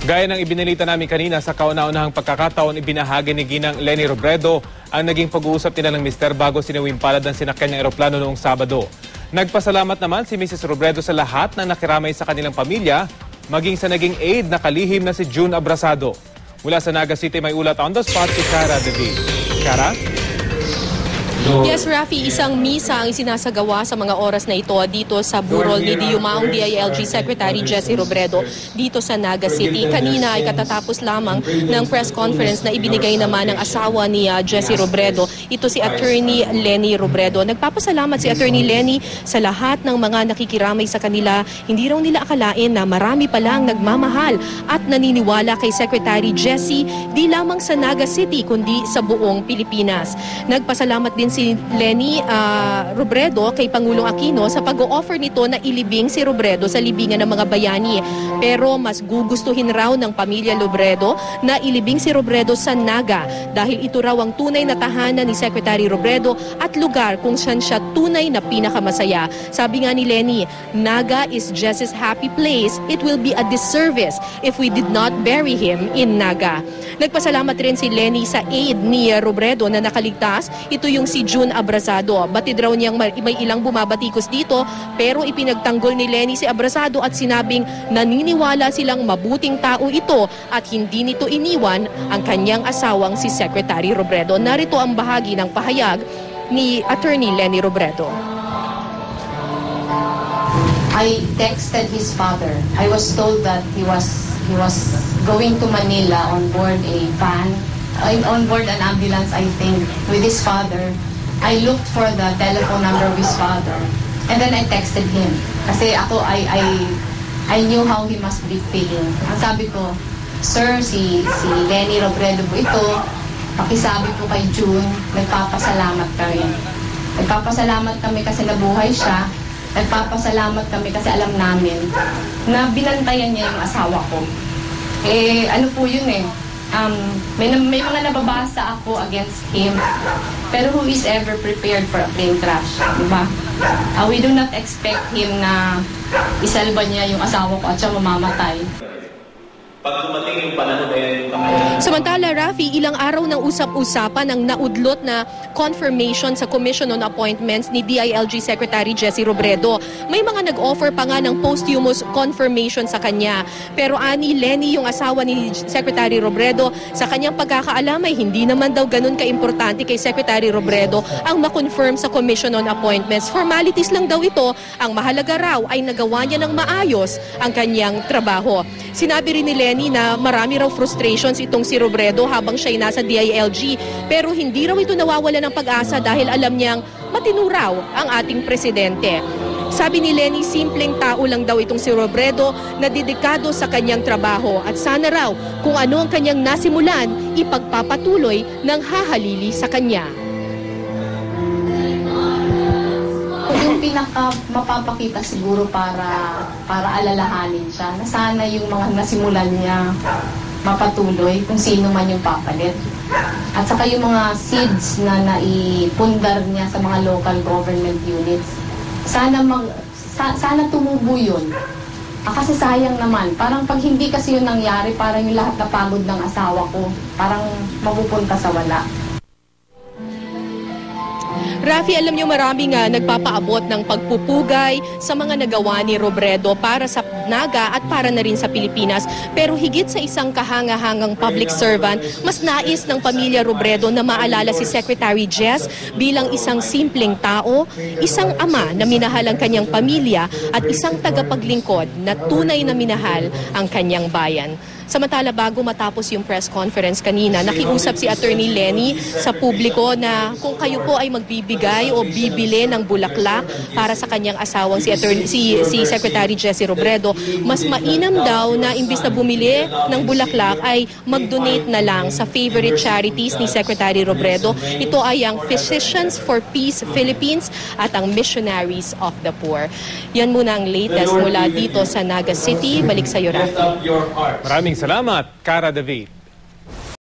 Gaya ng ibinalita namin kanina sa kauna-unahang pagkakataon, ibinahagi ni Ginang Leni Robredo ang naging pag-uusap nila ng mister bago sinawimpalad ng sinakyan ng eroplano noong Sabado. Nagpasalamat naman si Mrs. Robredo sa lahat ng nakiramay sa kanilang pamilya, maging sa naging aide na kalihim na si June Abrasado. Mula sa Naga City, may ulat on the spot si Cara David. Cara? Yes, Rafi, isang misa ang isinasagawa sa mga oras na ito dito sa burol ni Diumaong DILG Secretary Jesse Robredo dito sa Naga City. Kanina ay katatapos lamang ng press conference na ibinigay naman ng asawa ni Jesse Robredo. Ito si Attorney Leni Robredo. Nagpapasalamat si Attorney Leni sa lahat ng mga nakikiramay sa kanila. Hindi raw nila akalain na marami palang nagmamahal at naniniwala kay Secretary Jesse di lamang sa Naga City kundi sa buong Pilipinas. Nagpasalamat din si Leni Robredo kay Pangulong Aquino sa pag-o-offer nito na ilibing si Robredo sa libingan ng mga bayani. Pero mas gugustuhin raw ng pamilya Robredo na ilibing si Robredo sa Naga dahil ito raw ang tunay na tahanan ni Secretary Robredo at lugar kung saan siya tunay na pinakamasaya. Sabi nga ni Leni, Naga is Jesse's happy place. It will be a disservice if we did not bury him in Naga. Nagpasalamat rin si Leni sa aide ni Robredo na nakaligtas. Ito yung si June Abrasado. Batid raw niyang may ilang bumabatikos dito pero ipinagtanggol ni Leni si Abrasado at sinabing naniniwala silang mabuting tao ito at hindi nito iniwan ang kanyang asawang si Secretary Robredo. Narito ang bahagi ng pahayag ni Attorney Leni Robredo. I texted his father. I was told that he was going to Manila on board a van, on board an ambulance, I think, with his father. I looked for the telephone number of his father, and then I texted him. Kasi ako, I knew how he must be feeling. Ang sabi ko, Sir, si Leni Robredo po ito, pakisabi po kay June, nagpapasalamat kami. Nagpapasalamat kami kasi nabuhay siya. Nagpapasalamat kami kasi alam namin na binantayan niya yung asawa ko. Ano po yun may mga nababasa ako against him. Pero who is ever prepared for a plane crash? Diba? We do not expect him na isalba niya yung asawa ko at siya mamamatay. Pag dumating yung panahon na yan, Samantala, Rafi, ilang araw ng usap-usapan ang naudlot na confirmation sa Commission on Appointments ni DILG Secretary Jesse Robredo. May mga nag-offer pa nga ng posthumous confirmation sa kanya. Pero ani Leni, yung asawa ni Secretary Robredo, sa kanyang pagkakaalam ay hindi naman daw ganun ka-importante kay Secretary Robredo ang makonfirm sa Commission on Appointments. Formalities lang daw ito. Ang mahalaga raw ay nagawa niya ng maayos ang kanyang trabaho. Sinabi rin ni Leni na marami raw frustrations itong si Robredo habang siya'y nasa DILG pero hindi raw ito nawawala ng pag-asa dahil alam niyang matino raw ang ating presidente. Sabi ni Leni, simpleng tao lang daw itong si Robredo na dedikado sa kanyang trabaho at sana raw kung ano ang kanyang nasimulan, ipagpapatuloy ng hahalili sa kanya. Yung pinaka mapapakita siguro para alalahanin siya na sana yung mga nasimulan niya mapatuloy kung sino man yung papalit. At saka yung mga seeds na naipundar niya sa mga local government units. Sana tumubo yun. Kasi sayang naman. Parang pag hindi kasi yun nangyari, parang yung lahat na pagod ng asawa ko, parang mapupunta sa wala. Rafi, alam niyo marami nga nagpapaabot ng pagpupugay sa mga nagawa ni Robredo para sa Naga at para na rin sa Pilipinas. Pero higit sa isang kahangahangang public servant, mas nais ng pamilya Robredo na maalala si Secretary Jess bilang isang simpleng tao, isang ama na minahal ang kanyang pamilya at isang tagapaglingkod na tunay na minahal ang kanyang bayan. Samantala, bago matapos yung press conference kanina, nakiusap si Attorney Leni sa publiko na kung kayo po ay magbibigay o bibili ng bulaklak para sa kanyang asawang si Secretary Jesse Robredo, mas mainam daw na imbis na bumili ng bulaklak ay mag-donate na lang sa favorite charities ni Secretary Robredo. Ito ay ang Physicians for Peace Philippines at ang Missionaries of the Poor. Yan muna ang latest mula dito sa Naga City. Balik sa iyo, Rafi. Maraming salamat, Cara David.